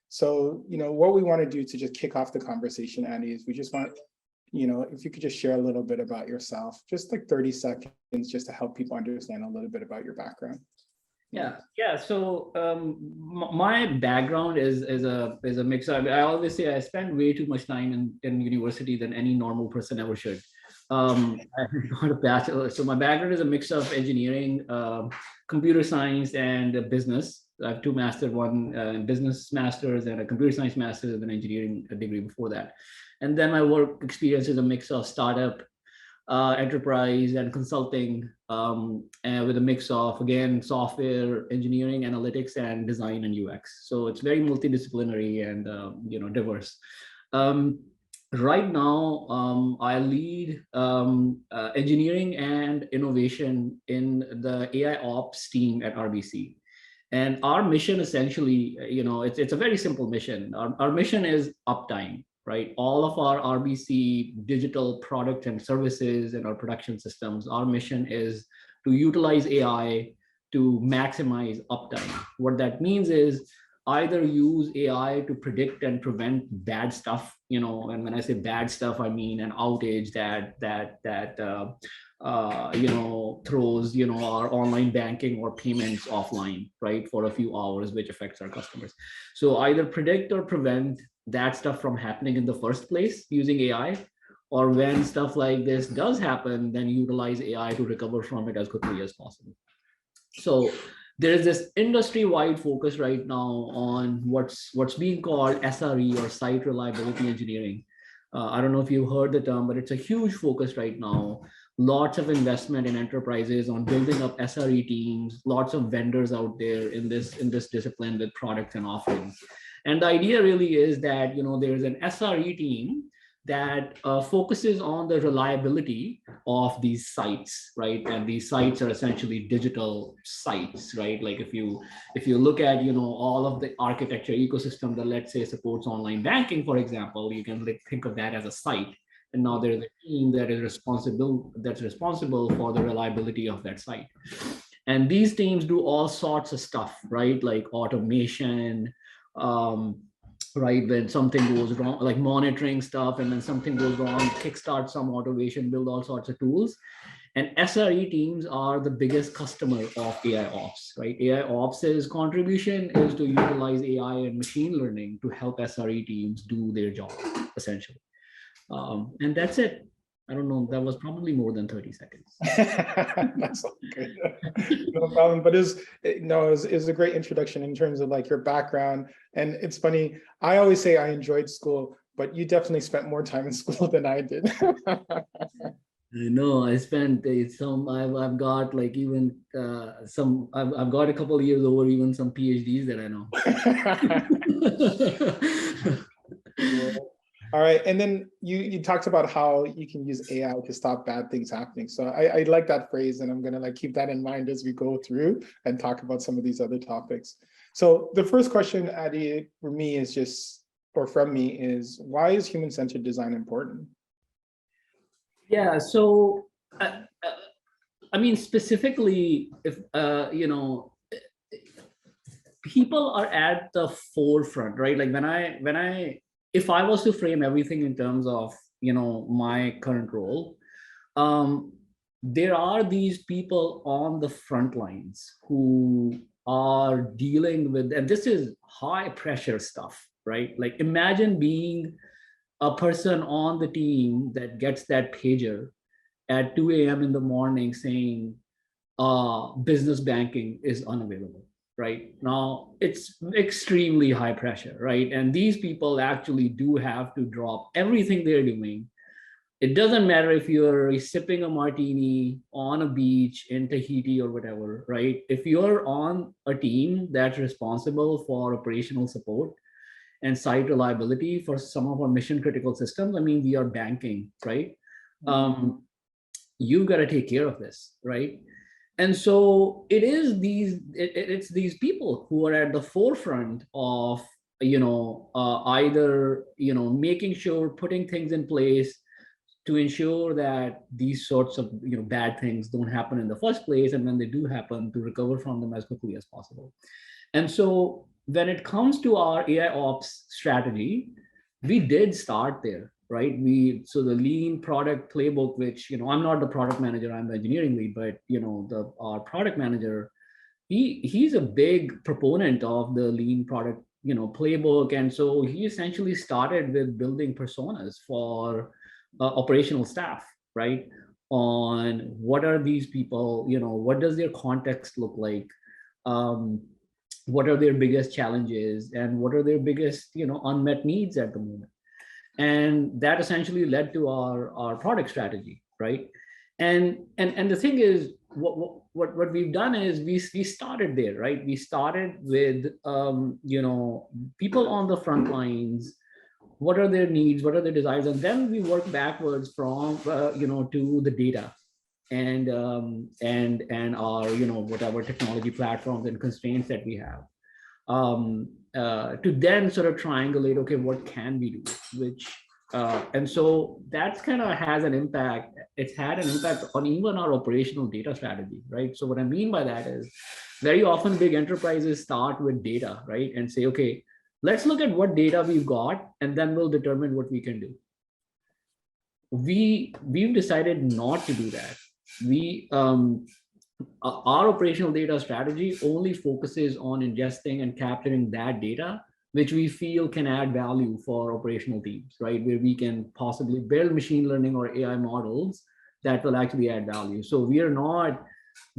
So, what we want to do to just kick off the conversation, Andy, is we just want, if you could just share a little bit about yourself, just like 30 seconds, just to help people understand a little bit about your background. Yeah. So my background is a mix. I always say I spend way too much time in university than any normal person ever should. I got a bachelor. So my background is a mix of engineering, computer science, and business. I have two masters, one business master's and a computer science master's, and an engineering degree before that. And then my work experience is a mix of startup, enterprise, and consulting, and with a mix of, again, software engineering, analytics, and design and UX. So it's very multidisciplinary and diverse. Right now, I lead engineering and innovation in the AIOps team at RBC. And our mission essentially, it's a very simple mission. Our mission is uptime, right? All of our RBC digital products and services and our production systems, our mission is to utilize AI to maximize uptime. What that means is either use AI to predict and prevent bad stuff, and when I say bad stuff, I mean an outage that throws, our online banking or payments offline, right, for a few hours, which affects our customers. So either predict or prevent that stuff from happening in the first place using AI, or when stuff like this does happen, then utilize AI to recover from it as quickly as possible. So there is this industry-wide focus right now on what's being called SRE, or site reliability engineering. I don't know if you've heard the term, but it's a huge focus right now. Lots of investment in enterprises on building up SRE teams, lots of vendors out there in this discipline with products and offerings. And the idea really is that, there's an SRE team that focuses on the reliability of these sites, right? And these sites are essentially digital sites, right? Like if you look at, all of the architecture ecosystem that, let's say, supports online banking, for example, you can think of that as a site. And now there's a team that is responsible for the reliability of that site. And these teams do all sorts of stuff, right? Like automation, right, when something goes wrong, like monitoring stuff, and then something goes wrong, kickstart some automation, build all sorts of tools. And SRE teams are the biggest customer of AIOps, right? AIOps' contribution is to utilize AI and machine learning to help SRE teams do their job, essentially. And that's it. I don't know, that was probably more than 30 seconds. That's good. No problem. But it was a great introduction in terms of like your background. And it's funny, I always say I enjoyed school, but you definitely spent more time in school than I did. I know, I spent some, I've got like even some, I've got a couple of years over even some PhDs that I know. Yeah. All right, and then you talked about how you can use AI to stop bad things happening. So I like that phrase, and I'm gonna keep that in mind as we go through and talk about some of these other topics. So the first question, Adi, for me is from me is, why is human-centered design important? Yeah, so I mean, specifically, if people are at the forefront, right? Like if I was to frame everything in terms of, my current role, there are these people on the front lines who are dealing with, and this is high pressure stuff, right? Like imagine being a person on the team that gets that pager at 2 a.m. in the morning saying, business banking is unavailable. Right now, it's extremely high pressure, right? And these people actually do have to drop everything they're doing. It doesn't matter if you're sipping a martini on a beach in Tahiti or whatever, right? If you're on a team that's responsible for operational support and site reliability for some of our mission critical systems, I mean, we are banking, right? You've got to take care of this, right? And so it's these people who are at the forefront of, either, making sure, putting things in place to ensure that these sorts of, bad things don't happen in the first place. And when they do happen, to recover from them as quickly as possible. And so when it comes to our AIOps strategy, we did start there, right? So the lean product playbook, which, I'm not the product manager, I'm the engineering lead, but our product manager, he's a big proponent of the lean product, playbook. And so he essentially started with building personas for operational staff, right? On what are these people, what does their context look like? Um, what are their biggest challenges and what are their biggest unmet needs at the moment, and that essentially led to our product strategy, right? And the thing is, what we've done is we started there, right? We started with people on the front lines. What are their needs, what are their desires, and then we work backwards from to the data and our whatever technology platforms and constraints that we have, to then sort of triangulate, okay, what can we do, which and so that's kind of has an impact. It's had an impact on even our operational data strategy, right? So what I mean by that is, very often big enterprises start with data, right, and say, okay, let's look at what data we've got and then we'll determine what we can do. We've decided not to do that. Our operational data strategy only focuses on ingesting and capturing that data, which we feel can add value for operational teams, right? Where we can possibly build machine learning or AI models that will actually add value. So we are not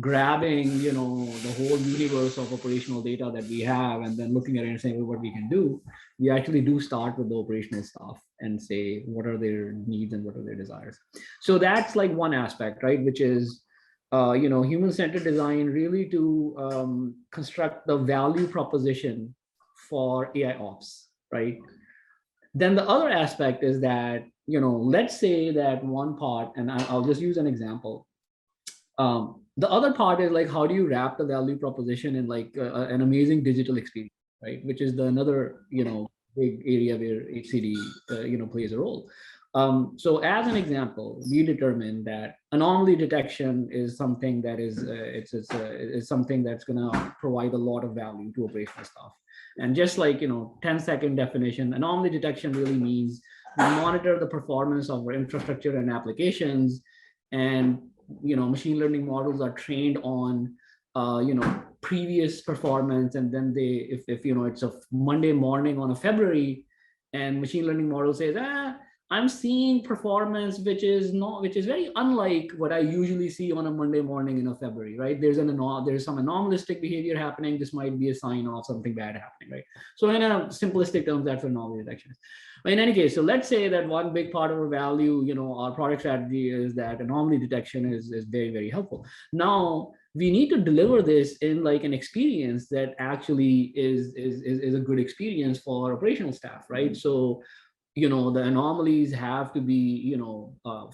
grabbing, the whole universe of operational data that we have and then looking at it and saying, well, what we can do. We actually do start with the operational stuff and say, what are their needs and what are their desires? So that's like one aspect, right? Which is, human-centered design, really to construct the value proposition for AIOps, right? Then the other aspect is that, let's say that one part, and I'll just use an example. The other part is like, how do you wrap the value proposition in like an amazing digital experience, right? Which is another, big area where HCD, plays a role. So as an example, we determined that anomaly detection is something that is something that's going to provide a lot of value to operational staff. And just like, 10-second definition, anomaly detection really means we monitor the performance of our infrastructure and applications, and machine learning models are trained on previous performance, and then if it's a Monday morning on a February, and machine learning model says, I'm seeing performance which is very unlike what I usually see on a Monday morning in a February, right? There's some anomalistic behavior happening. This might be a sign of something bad happening, right? So in a simplistic terms, that's what anomaly detection is. But in any case, so let's say that one big part of our value, our product strategy is that anomaly detection is very, very helpful. Now we need to deliver this in like an experience that actually is a good experience for operational staff, right? So the anomalies have to be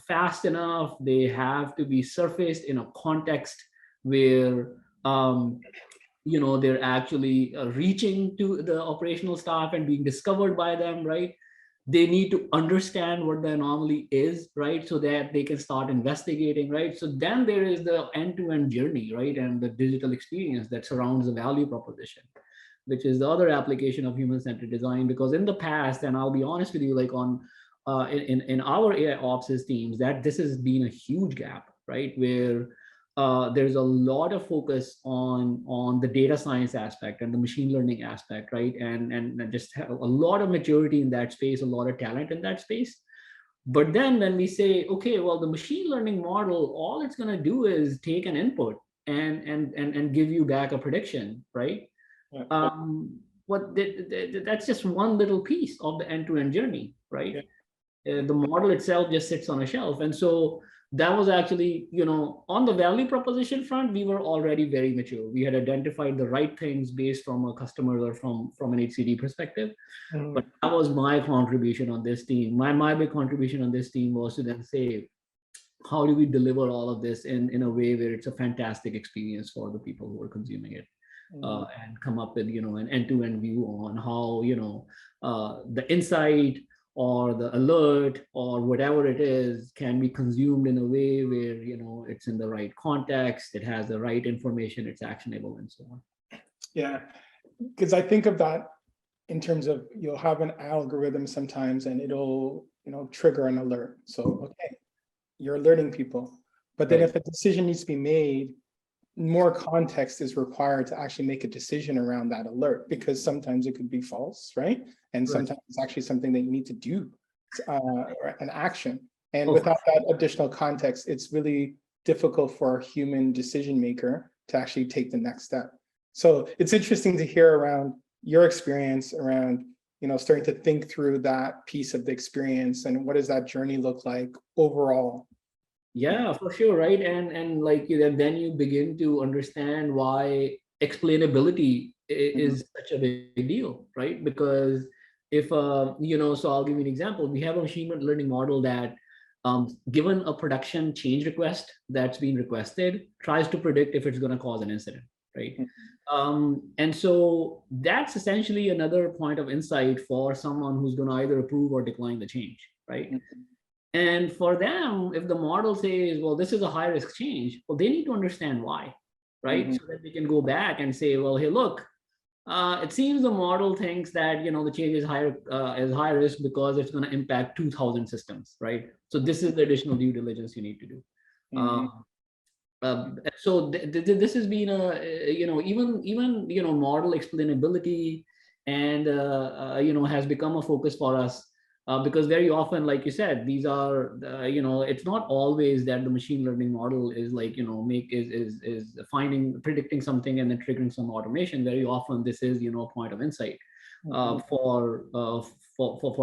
fast enough. They have to be surfaced in a context where they're actually reaching to the operational staff and being discovered by them, right? They need to understand what the anomaly is, right? So that they can start investigating, right? So then there is the end-to-end journey, right? And the digital experience that surrounds the value proposition, which is the other application of human-centered design. Because in the past, and I'll be honest with you, like in our AIOps teams, that this has been a huge gap, right? Where there's a lot of focus on the data science aspect and the machine learning aspect, right? And just have a lot of maturity in that space, a lot of talent in that space. But then when we say, okay, well, the machine learning model, all it's going to do is take an input and give you back a prediction, right? Yeah. That's just one little piece of the end-to-end journey, right? Yeah. The model itself just sits on a shelf. And so that was actually, on the value proposition front, we were already very mature. We had identified the right things based from a customer or from an HCD perspective. Mm-hmm. But that was my contribution on this team. My big contribution on this team was to then say, how do we deliver all of this in a way where it's a fantastic experience for the people who are consuming it? And come up with an end-to-end view on how the insight or the alert or whatever it is can be consumed in a way where it's in the right context, it has the right information, it's actionable, and so on. Yeah, because I think of that in terms of you'll have an algorithm sometimes and it'll, trigger an alert. So, okay, you're alerting people. But then Right. if a decision needs to be made, more context is required to actually make a decision around that alert, because sometimes it could be false, right? And sometimes it's actually something that you need to do, or an action. And without that additional context, it's really difficult for a human decision maker to actually take the next step. So it's interesting to hear around your experience around, starting to think through that piece of the experience and what does that journey look like overall. Yeah, for sure, right? And like then you begin to understand why explainability is such a big deal, right? Because if so I'll give you an example. We have a machine learning model that, given a production change request that's been requested, tries to predict if it's going to cause an incident, right? And so that's essentially another point of insight for someone who's going to either approve or decline the change, right? And for them, if the model says, well, this is a high risk change, well, they need to understand why, right? So that they can go back and say, well, hey, look, it seems the model thinks that, the change is high risk because it's going to impact 2,000 systems, right? So this is the additional due diligence you need to do. So this has been even model explainability and has become a focus for us. Because very often, like you said, these are it's not always that the machine learning model is like is predicting something and then triggering some automation. Very often, this is a point of insight for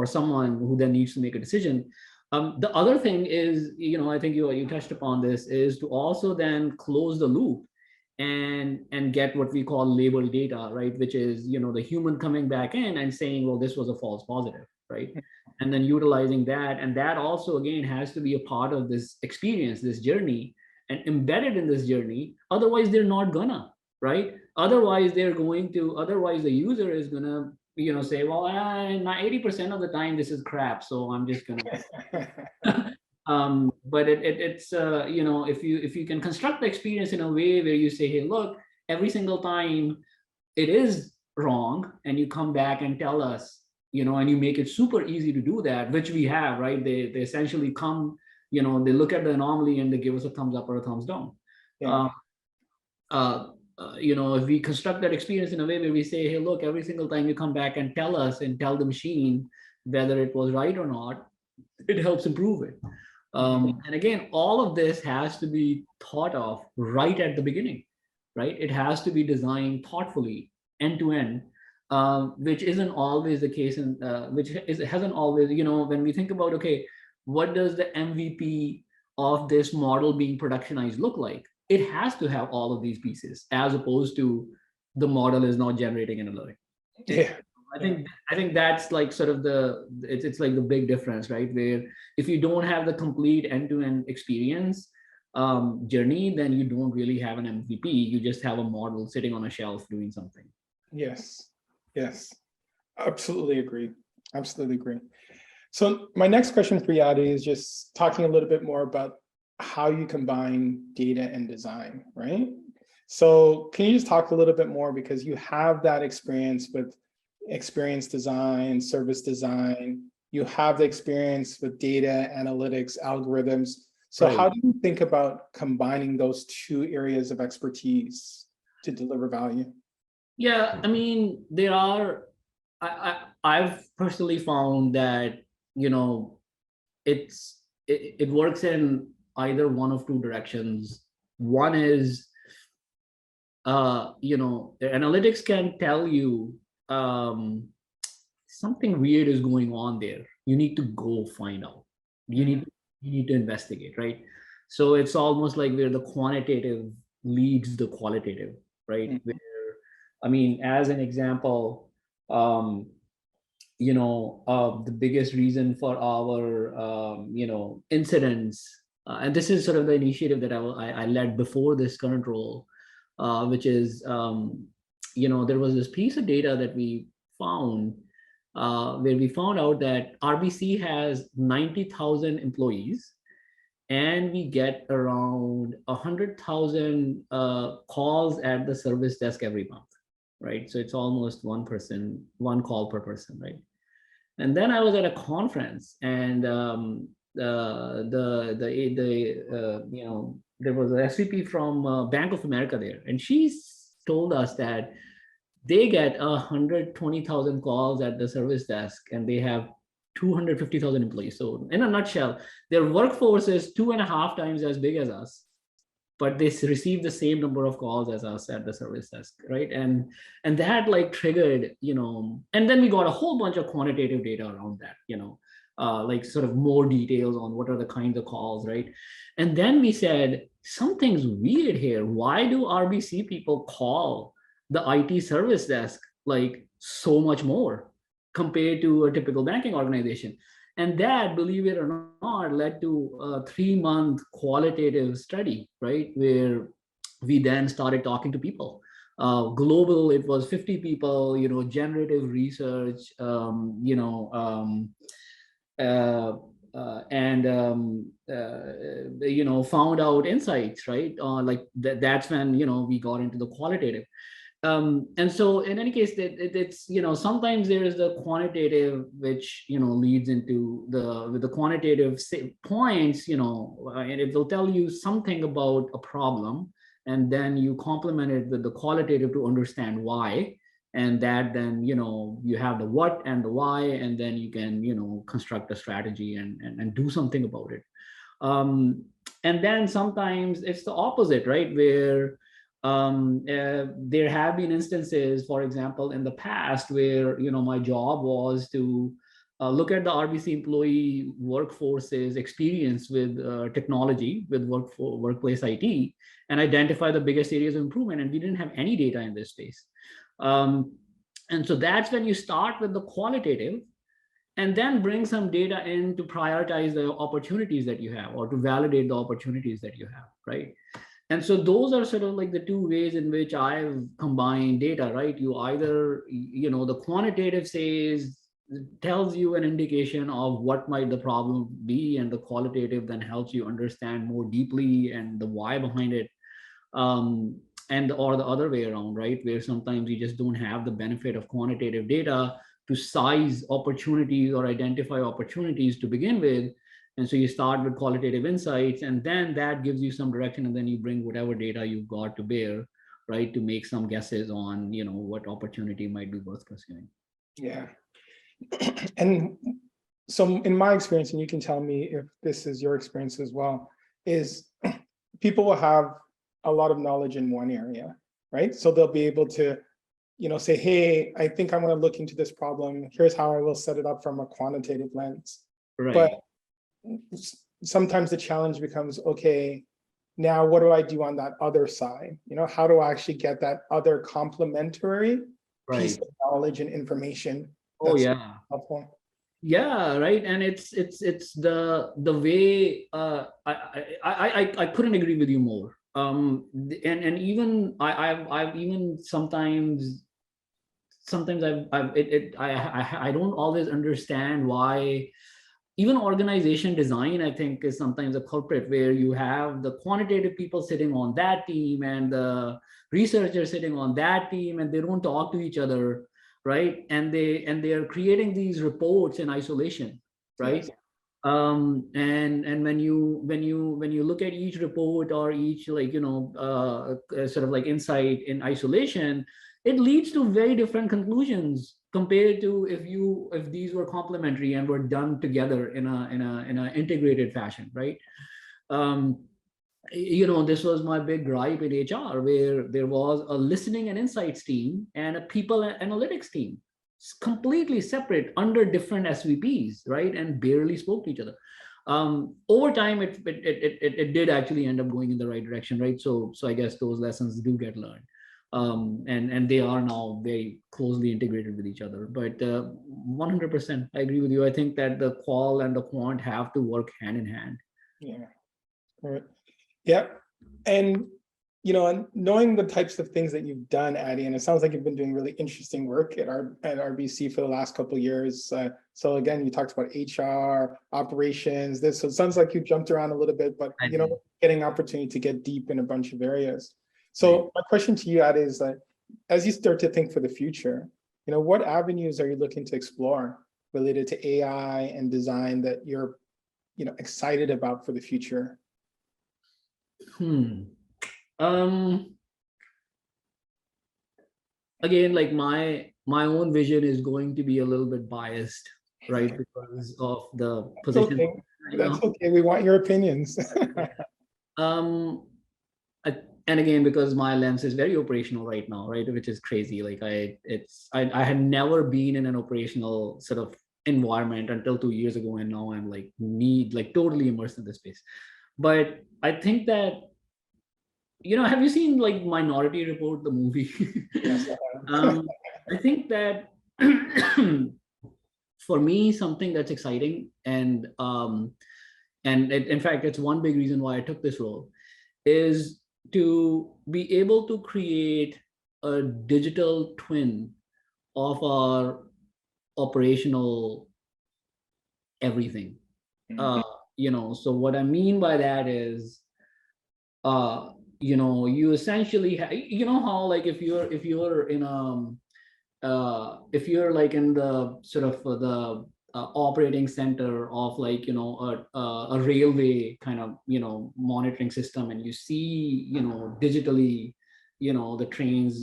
someone who then needs to make a decision. The other thing is, I think you touched upon this, is to also then close the loop and get what we call label data, right? Which is the human coming back in and saying, well, this was a false positive, right? And then utilizing that. And that also, again, has to be a part of this experience, this journey, and embedded in this journey. Otherwise, they're not gonna, right? Otherwise, the user is gonna, say, well, 80% of the time, this is crap. So I'm just gonna. But it's if you can construct the experience in a way where you say, hey, look, every single time it is wrong, and you come back and tell us, and you make it super easy to do that, which we have, right? They essentially come, they look at the anomaly and they give us a thumbs up or a thumbs down. Yeah. If we construct that experience in a way where we say, hey, look, every single time you come back and tell us and tell the machine whether it was right or not, it helps improve it. And again, all of this has to be thought of right at the beginning, right? It has to be designed thoughtfully, end to end, which isn't always the case, and hasn't always, when we think about, okay, what does the MVP of this model being productionized look like? It has to have all of these pieces, as opposed to the model is not generating an alert. Yeah. I think that's like sort of it's like the big difference, right? Where if you don't have the complete end-to-end experience journey, then you don't really have an MVP. You just have a model sitting on a shelf doing something. Yes. Absolutely agree. So my next question for you, Adi, is just talking a little bit more about how you combine data and design, right? So can you just talk a little bit more, because you have that experience with experience design, service design, you have the experience with data analytics, algorithms. So right. How do you think about combining those two areas of expertise to deliver value? Yeah, I mean, I've personally found that, it works in either one of two directions. One is, analytics can tell you something weird is going on there. You need to go find out. You need to investigate, right? So it's almost like where the quantitative leads the qualitative, right? Where, I mean, as an example, the biggest reason for our incidents, and this is sort of the initiative that I led before this current role, which is there was this piece of data that we found where we found out that RBC has 90,000 employees, and we get around 100,000 calls at the service desk every month. right? So it's almost one person, one call per person, right? And then I was at a conference, and there was a SVP from Bank of America there, and she told us that they get 120,000 calls at the service desk, and they have 250,000 employees. So in a nutshell, their workforce is 2.5 times as big as us, but they receive the same number of calls as us at the service desk, right? And that like triggered, and then we got a whole bunch of quantitative data around that, like sort of more details on what are the kinds of calls, right? And then we said, something's weird here. Why do RBC people call the IT service desk like so much more compared to a typical banking organization? And that, believe it or not, led to a 3-month qualitative study, right? Where we then started talking to people. Global, it was 50 people, generative research, found out insights, right? Like that's when, we got into the qualitative. And so in any case, it's, sometimes there is the quantitative, which, leads into with the quantitative points, and it will tell you something about a problem, and then you complement it with the qualitative to understand why. And that then, you have the what and the why, and then you can, construct a strategy and do something about it. And then sometimes it's the opposite, right? Where there have been instances, for example, in the past where, my job was to look at the RBC employee workforce's experience with technology, with workplace IT, and identify the biggest areas of improvement. And we didn't have any data in this space. And so that's when you start with the qualitative, and then bring some data in to prioritize the opportunities that you have, or to validate the opportunities that you have, right? And so those are sort of like the two ways in which I've combined data, right? You either, the quantitative tells you an indication of what might the problem be, and the qualitative then helps you understand more deeply and the why behind it. Or the other way around, right? Where sometimes you just don't have the benefit of quantitative data to size opportunities or identify opportunities to begin with. And so you start with qualitative insights, and then that gives you some direction, and then you bring whatever data you've got to bear, right, to make some guesses on, what opportunity might be worth pursuing. Yeah. And so in my experience, and you can tell me if this is your experience as well, is people will have a lot of knowledge in one area, right? So they'll be able to, say, hey, I think I'm going to look into this problem. Here's how I will set it up from a quantitative lens. Right. But sometimes the challenge becomes, okay, now what do I do on that other side? How do I actually get that other complementary piece of knowledge and information? Oh, yeah. Helpful. Yeah, right. And it's the way I couldn't agree with you more. And even I've even sometimes I don't always understand why. Even organization design, I think, is sometimes a culprit, where you have the quantitative people sitting on that team and the researchers sitting on that team, and they don't talk to each other, right? And they are creating these reports in isolation, right? Yes. And when you look at each report or each sort of like insight in isolation, it leads to very different conclusions compared to if these were complementary and were done together in a integrated fashion, right? This was my big gripe in HR, where there was a listening and insights team and a people analytics team, completely separate under different SVPs, right? And barely spoke to each other. Over time, it did actually end up going in the right direction, right? So I guess those lessons do get learned. And they are now very closely integrated with each other. But 100%, I agree with you. I think that the qual and the quant have to work hand in hand. Yeah. All right. Yeah. And, and knowing the types of things that you've done, Adi, and it sounds like you've been doing really interesting work at RBC for the last couple of years. So again, you talked about HR, operations, so it sounds like you jumped around a little bit, but, getting opportunity to get deep in a bunch of areas. So my question to you, Adi, is that as you start to think for the future, what avenues are you looking to explore related to AI and design that you're, excited about for the future? Again, like my own vision is going to be a little bit biased, right? Because of the position Okay. right That's now. okay. We want your opinions. Um, and again, because my lens is very operational right now, right, which is crazy. Like I had never been in an operational sort of environment until 2 years ago, and now I'm like totally immersed in this space. But I think that, have you seen like Minority Report, the movie? Yes. I think that for me, something that's exciting, and in fact, it's one big reason why I took this role, is to be able to create a digital twin of our operational everything. Mhm. So what I mean by that is, you essentially how, like, if you're in if you're like in the sort of the operating center of, like, a railway kind of monitoring system, and you see digitally the trains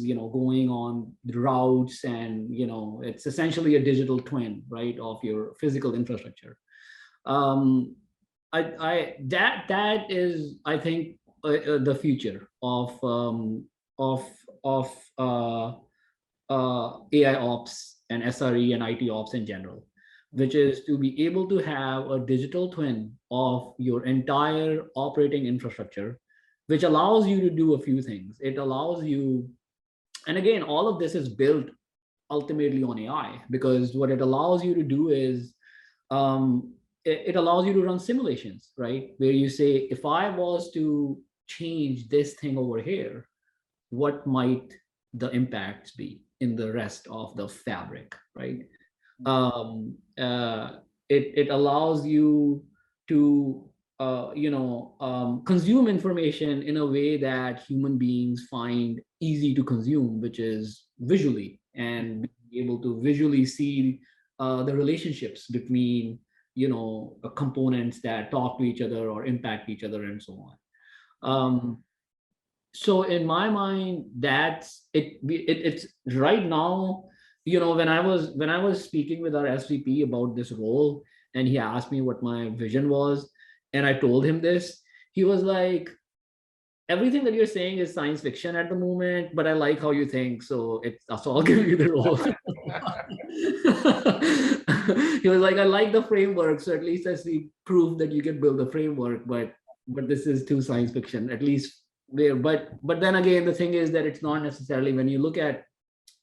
going on the routes, and it's essentially a digital twin, right, of your physical infrastructure. um that is, I think, the future of of AI ops and SRE and IT ops in general, which is to be able to have a digital twin of your entire operating infrastructure, which allows you to do a few things. It allows you, and again, all of this is built ultimately on AI, because what it allows you to do is, it allows you to run simulations, right? Where you say, if I was to change this thing over here, what might the impacts be in the rest of the fabric, right? um, uh, it allows you to consume information in a way that human beings find easy to consume, which is visually, and be able to visually see the relationships between components that talk to each other or impact each other, and so on. So in my mind, it's right now, when I was speaking with our SVP about this role, and he asked me what my vision was, and I told him this, he was like, everything that you're saying is science fiction at the moment, but I like how you think, so I'll give you the role. He was like, I like the framework, so at least I see proof that you can build a framework, but this is too science fiction, at least there. But then again, the thing is that it's not necessarily, when you look at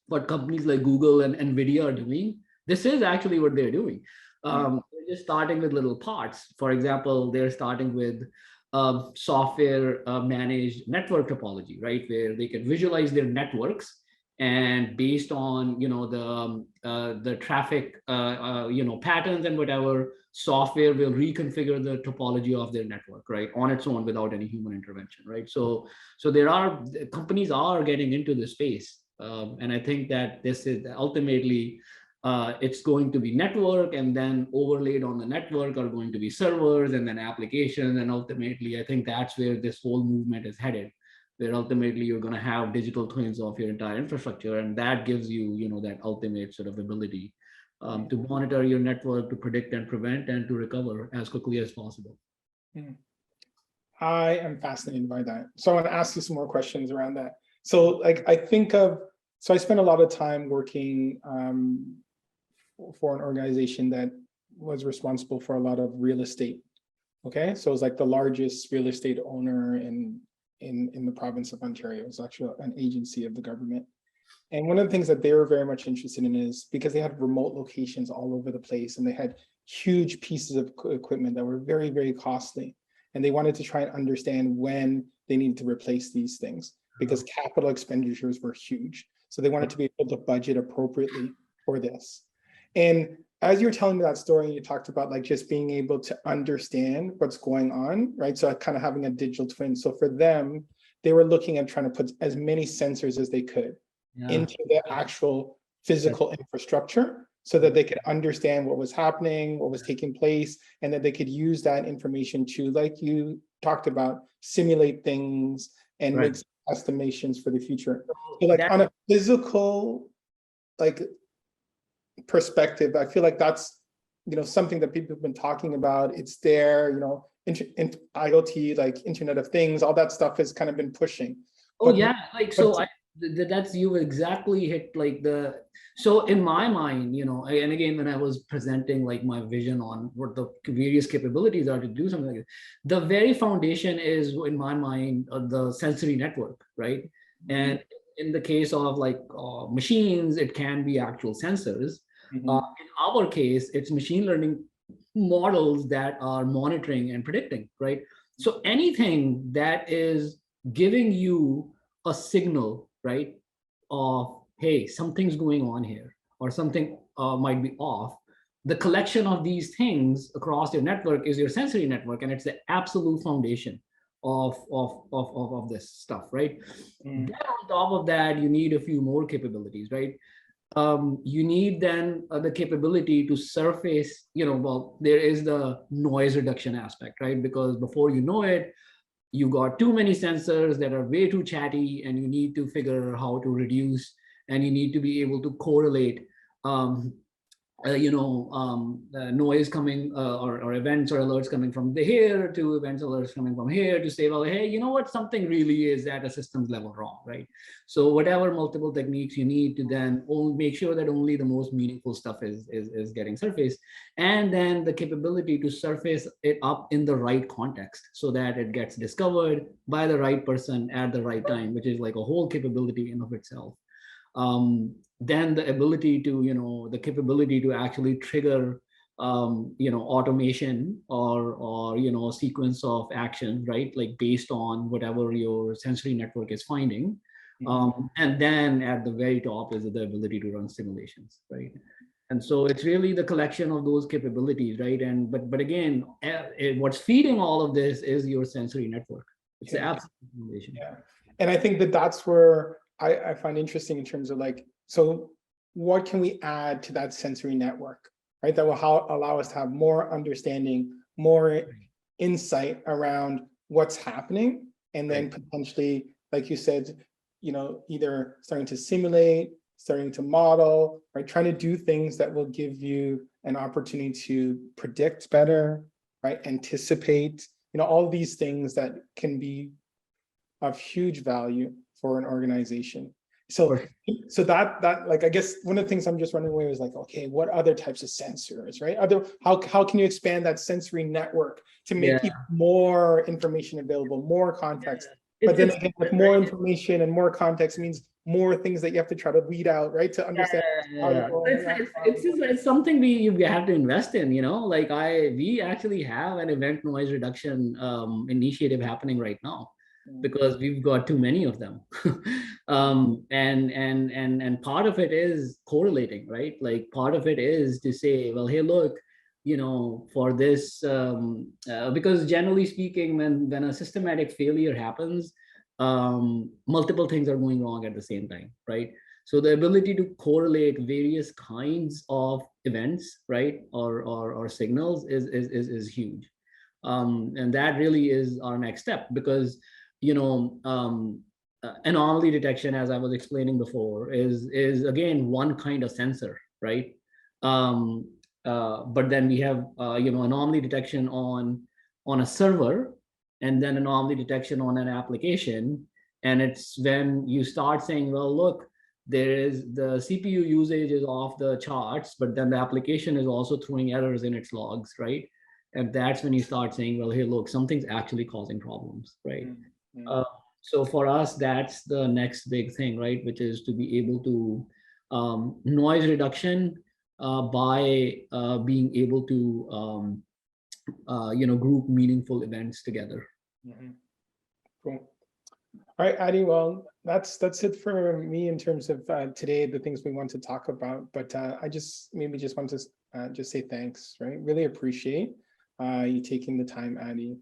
what companies like Google and Nvidia are doing, this is actually what they're doing. They're just starting with little parts. For example, they're starting with software managed network topology, right, where they can visualize their networks, and based on the traffic patterns and whatever, software will reconfigure the topology of their network, right, on its own, without any human intervention, right? So there are companies are getting into this space, and I think that this is ultimately, it's going to be network, and then overlaid on the network are going to be servers, and then applications, and ultimately I think that's where this whole movement is headed, where ultimately you're going to have digital twins of your entire infrastructure, and that gives you that ultimate sort of ability to monitor your network, to predict and prevent, and to recover as quickly as possible. I am fascinated by that. So I want to ask you some more questions around that. So I spent a lot of time working for an organization that was responsible for a lot of real estate. Okay, so it's like the largest real estate owner in the province of Ontario. It's actually an agency of the government. And one of the things that they were very much interested in is because they had remote locations all over the place, and they had huge pieces of equipment that were very, very costly. And they wanted to try and understand when they needed to replace these things, because capital expenditures were huge. So they wanted to be able to budget appropriately for this. And as you're telling me that story, you talked about like just being able to understand what's going on, right? So kind of having a digital twin. So for them, they were looking at trying to put as many sensors as they could into the actual physical infrastructure so that they could understand what was happening, what was taking place, and that they could use that information to, like you talked about, simulate things and make estimations for the future. So like on a physical like perspective, I feel like that's, you know, something that people have been talking about. It's there, you know, IoT, like Internet of Things, all that stuff has kind of been pushing. Oh yeah, like so that's you exactly hit like the, so in my mind, you know, and again, when I was presenting like my vision on what the various capabilities are to do something like this, the very foundation is in my mind the sensory network, right? And in the case of like machines, it can be actual sensors. In our case, it's machine learning models that are monitoring and predicting, right? So anything that is giving you a signal, right, of, hey, something's going on here, or something might be off. The collection of these things across your network is your sensory network, and it's the absolute foundation of this stuff, right? Then on top of that, you need a few more capabilities, right? You need then the capability to surface, you know, well, there is the noise reduction aspect, right? Because before you know it, you got too many sensors that are way too chatty, and you need to figure how to reduce, and you need to be able to correlate noise coming or events or alerts coming from here to events alerts coming from here to say, well, hey, you know what, something really is at a systems level wrong, right? So whatever multiple techniques you need to then make sure that only the most meaningful stuff is getting surfaced, and then the capability to surface it up in the right context so that it gets discovered by the right person at the right time, which is like a whole capability in of itself. Then the ability to, you know, the capability to actually trigger, you know, automation or, you know, a sequence of action, right? Like based on whatever your sensory network is finding. And then at the very top is the ability to run simulations, right? And so it's really the collection of those capabilities, right? And but again, what's feeding all of this is your sensory network. It's the absolute simulation. Yeah, and I think that that's where I find interesting in terms of like, so what can we add to that sensory network, right? That will allow us to have more understanding, more insight around what's happening, and then potentially, like you said, you know, either starting to simulate, starting to model, right? Trying to do things that will give you an opportunity to predict better, right? Anticipate, you know, all these things that can be of huge value for an organization. So that like, I guess one of the things I'm just running away was like, okay, what other types of sensors, right? How can you expand that sensory network to make even more information available, more context? But then again, with more information and more context means more things that you have to try to weed out, right? To understand. It's something we have to invest in, you know, like we actually have an event noise reduction initiative happening right now, because we've got too many of them. And part of it is correlating, right? Like part of it is to say, well, hey, look, you know, for this, because generally speaking, when a systematic failure happens, multiple things are going wrong at the same time, right? So the ability to correlate various kinds of events, right, or signals is huge. And that really is our next step, because, you know, anomaly detection, as I was explaining before, is again one kind of sensor, right? But then we have you know, anomaly detection on a server, and then anomaly detection on an application. And it's when you start saying, well, look, there is the CPU usage is off the charts, but then the application is also throwing errors in its logs, right? And that's when you start saying, well, hey, look, something's actually causing problems, right? So for us, that's the next big thing, right? Which is to be able to noise reduction by being able to you know, group meaningful events together. Cool. All right, Adi, well, that's it for me in terms of today, the things we want to talk about. But I just want to just say thanks, right? Really appreciate you taking the time, Adi.